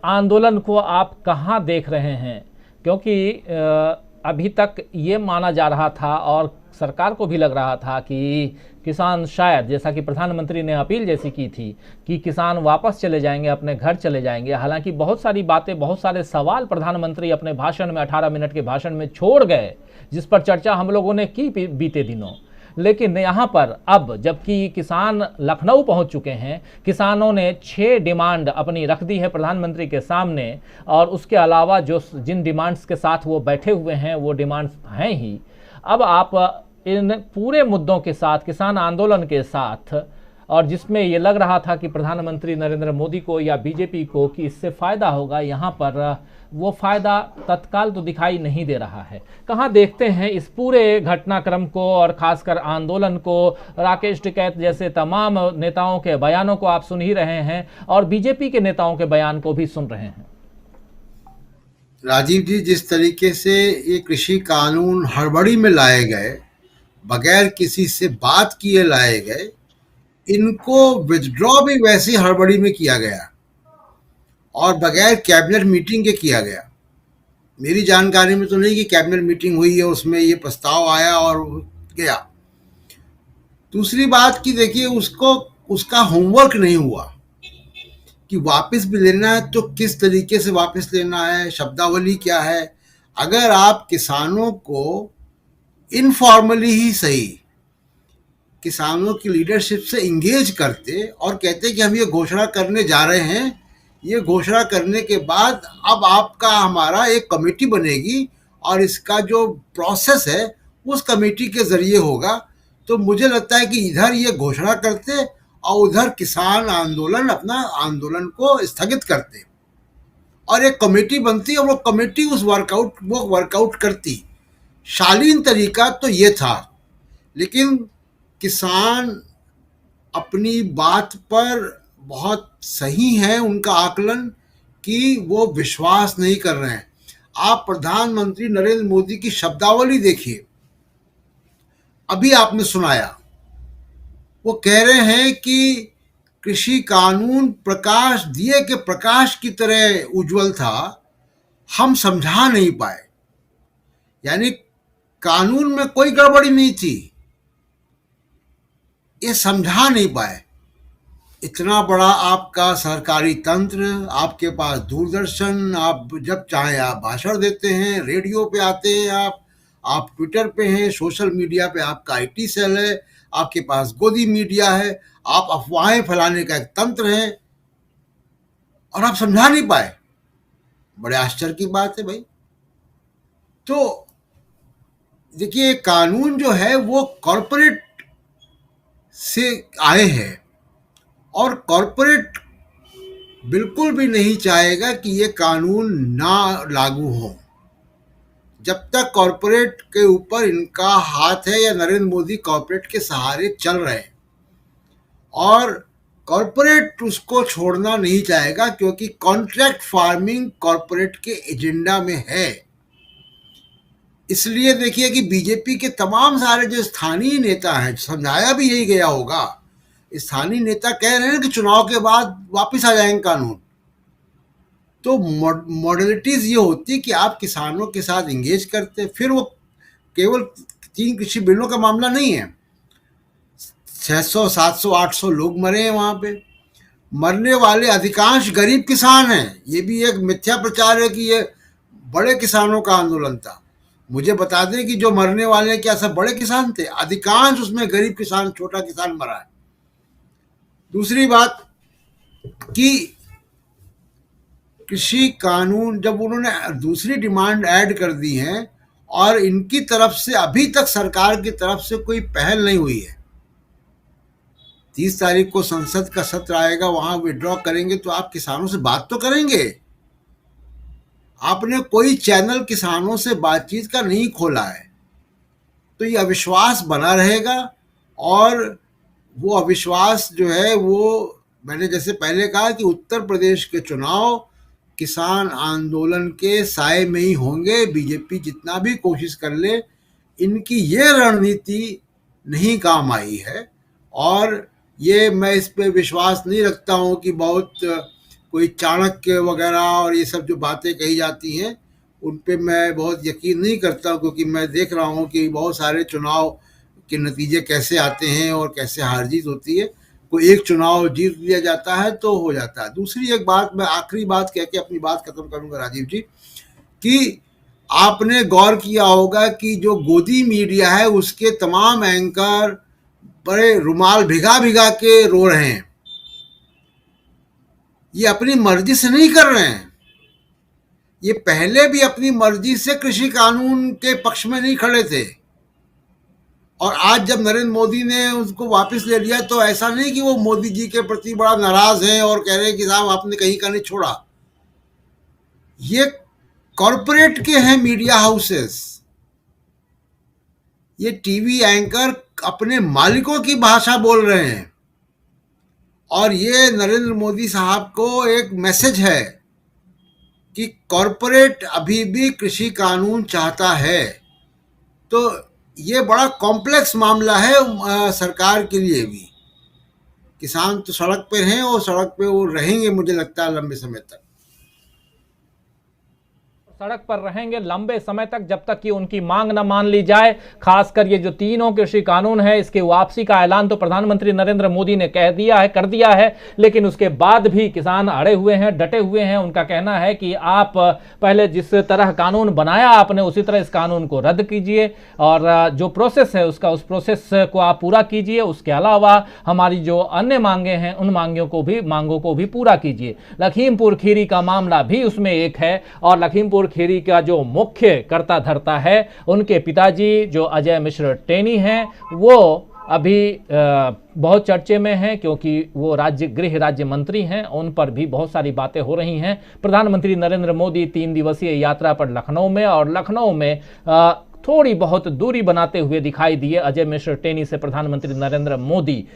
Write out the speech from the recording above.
आंदोलन को आप कहाँ देख रहे हैं? क्योंकि अभी तक ये माना जा रहा था और सरकार को भी लग रहा था कि किसान शायद, जैसा कि प्रधानमंत्री ने अपील जैसी की थी, कि किसान वापस चले जाएंगे, अपने घर चले जाएंगे। हालांकि बहुत सारी बातें, बहुत सारे सवाल प्रधानमंत्री अपने भाषण में, 18 मिनट के भाषण में छोड़ गए, जिस पर चर्चा हम लोगों ने की बीते दिनों। लेकिन यहाँ पर अब जबकि किसान लखनऊ पहुँच चुके हैं, किसानों ने 6 डिमांड अपनी रख दी है प्रधानमंत्री के सामने, और उसके अलावा जो जिन डिमांड्स के साथ वो बैठे हुए हैं वो डिमांड्स हैं ही। अब आप इन पूरे मुद्दों के साथ, किसान आंदोलन के साथ, और जिसमें ये लग रहा था कि प्रधानमंत्री नरेंद्र मोदी को या बीजेपी को कि इससे फ़ायदा होगा, यहाँ पर वो फ़ायदा तत्काल तो दिखाई नहीं दे रहा है। कहाँ देखते हैं इस पूरे घटनाक्रम को, और ख़ासकर आंदोलन को? राकेश टिकैत जैसे तमाम नेताओं के बयानों को आप सुन ही रहे हैं, और बीजेपी के नेताओं के बयान को भी सुन रहे हैं। राजीव जी, जिस तरीके से ये कृषि कानून हड़बड़ी में लाए गए, बगैर किसी से बात किए लाए गए, इनको विथड्रॉ भी वैसी हड़बड़ी में किया गया और बगैर कैबिनेट मीटिंग के किया गया। मेरी जानकारी में तो नहीं कि कैबिनेट मीटिंग हुई है, उसमें ये प्रस्ताव आया और गया। दूसरी बात कि देखिए, उसको उसका होमवर्क नहीं हुआ कि वापस भी लेना है तो किस तरीके से वापस लेना है, शब्दावली क्या है। अगर आप किसानों को इनफॉर्मली ही सही किसानों की लीडरशिप से इंगेज करते और कहते कि हम ये घोषणा करने जा रहे हैं, ये घोषणा करने के बाद अब आपका हमारा एक कमेटी बनेगी और इसका जो प्रोसेस है उस कमेटी के जरिए होगा, तो मुझे लगता है कि इधर ये घोषणा करते और उधर किसान आंदोलन अपना आंदोलन को स्थगित करते और एक कमेटी बनती और वो कमेटी वो वर्कआउट करती। शालीन तरीका तो ये था, लेकिन किसान अपनी बात पर बहुत सही है उनका आकलन कि वो विश्वास नहीं कर रहे हैं। आप प्रधानमंत्री नरेंद्र मोदी की शब्दावली देखिए, अभी आपने सुनाया, वो कह रहे हैं कि कृषि कानून प्रकाश दिए के प्रकाश की तरह उज्जवल था, हम समझा नहीं पाए। यानी कानून में कोई गड़बड़ी नहीं थी, ये समझा नहीं पाए। इतना बड़ा आपका सरकारी तंत्र, आपके पास दूरदर्शन, आप जब चाहे आप भाषण देते हैं, रेडियो पे आते हैं, आप ट्विटर पे हैं, सोशल मीडिया पे आपका आईटी सेल है, आपके पास गोदी मीडिया है, आप अफवाहें फैलाने का एक तंत्र है और आप समझा नहीं पाए। बड़े आश्चर्य की बात है भाई। तो देखिए, कानून जो है वो कॉरपोरेट से आए हैं और कॉरपोरेट बिल्कुल भी नहीं चाहेगा कि ये कानून ना लागू हो। जब तक कॉरपोरेट के ऊपर इनका हाथ है या नरेंद्र मोदी कॉरपोरेट के सहारे चल रहे हैं, और कॉरपोरेट उसको छोड़ना नहीं चाहेगा क्योंकि कॉन्ट्रैक्ट फार्मिंग कॉरपोरेट के एजेंडा में है। इसलिए देखिए कि बीजेपी के तमाम सारे जो स्थानीय नेता हैं, समझाया भी यही गया होगा, स्थानीय नेता कह रहे हैं कि चुनाव के बाद वापस आ जाएंगे कानून। तो मॉडलिटीज ये होती कि आप किसानों के साथ इंगेज करते, फिर वो केवल 3 कृषि बिलों का मामला नहीं है, 600 700 800 लोग मरे हैं वहां पे। मरने वाले अधिकांश गरीब किसान हैं। ये भी एक मिथ्या प्रचार है कि ये बड़े किसानों का आंदोलन था। मुझे बता दें कि जो मरने वाले क्या सब बड़े किसान थे? अधिकांश उसमें गरीब किसान, छोटा किसान मरा है। दूसरी बात कि कृषि कानून जब उन्होंने दूसरी डिमांड ऐड कर दी है और इनकी तरफ से अभी तक सरकार की तरफ से कोई पहल नहीं हुई है। 30 तारीख को संसद का सत्र आएगा, वहां विड्रॉ करेंगे तो आप किसानों से बात तो करेंगे। आपने कोई चैनल किसानों से बातचीत का नहीं खोला है, तो ये अविश्वास बना रहेगा। और वो अविश्वास जो है वो, मैंने जैसे पहले कहा कि उत्तर प्रदेश के चुनाव किसान आंदोलन के साए में ही होंगे। बीजेपी जितना भी कोशिश कर ले, इनकी ये रणनीति नहीं काम आई है। और ये मैं इस पे विश्वास नहीं रखता हूँ कि बहुत कोई चाणक्य वगैरह और ये सब जो बातें कही जाती हैं उन पे मैं बहुत यकीन नहीं करता, क्योंकि मैं देख रहा हूँ कि बहुत सारे चुनाव के नतीजे कैसे आते हैं और कैसे हार जीत होती है। कोई एक चुनाव जीत लिया जाता है तो हो जाता है। दूसरी एक बात, मैं आखिरी बात कह के अपनी बात खत्म करूंगा राजीव जी, कि आपने गौर किया होगा कि जो गोदी मीडिया है उसके तमाम एंकर बड़े रुमाल भिगा भिगा के रो रहे हैं। ये अपनी मर्जी से नहीं कर रहे हैं, ये पहले भी अपनी मर्जी से कृषि कानून के पक्ष में नहीं खड़े थे, और आज जब नरेंद्र मोदी ने उसको वापस ले लिया तो ऐसा नहीं कि वो मोदी जी के प्रति बड़ा नाराज हैं और कह रहे हैं कि साहब आपने कहीं का नहीं छोड़ा। ये कॉरपोरेट के हैं मीडिया हाउसेस, ये टीवी एंकर अपने मालिकों की भाषा बोल रहे हैं, और ये नरेंद्र मोदी साहब को एक मैसेज है कि कॉरपोरेट अभी भी कृषि कानून चाहता है। तो ये बड़ा कॉम्प्लेक्स मामला है सरकार के लिए भी। किसान तो सड़क पे हैं और सड़क पे वो रहेंगे मुझे लगता है लंबे समय तक। सड़क पर रहेंगे लंबे समय तक जब तक कि उनकी मांग न मान ली जाए। खासकर ये जो तीनों कृषि कानून है इसके वापसी का ऐलान तो प्रधानमंत्री नरेंद्र मोदी ने कर दिया है, लेकिन उसके बाद भी किसान अड़े हुए हैं, डटे हुए हैं। उनका कहना है कि आप पहले जिस तरह कानून बनाया आपने उसी तरह इस कानून को रद्द कीजिए और जो प्रोसेस है उसका उस प्रोसेस को आप पूरा कीजिए। उसके अलावा हमारी जो अन्य मांगे हैं उन मांगों को भी पूरा कीजिए। लखीमपुर खीरी का मामला भी उसमें एक है, और लखीमपुर खीरी का जो मुख्य कर्ता धर्ता है उनके पिताजी जो अजय मिश्र टेनी हैं वो अभी बहुत चर्चे में हैं, क्योंकि वो गृह राज्य मंत्री हैं। उन पर भी बहुत सारी बातें हो रही हैं। प्रधानमंत्री नरेंद्र मोदी 3 दिवसीय यात्रा पर लखनऊ में, और लखनऊ में थोड़ी बहुत दूरी बनाते हुए दिखाई दिए अजय मिश्र टेनी से प्रधानमंत्री नरेंद्र मोदी।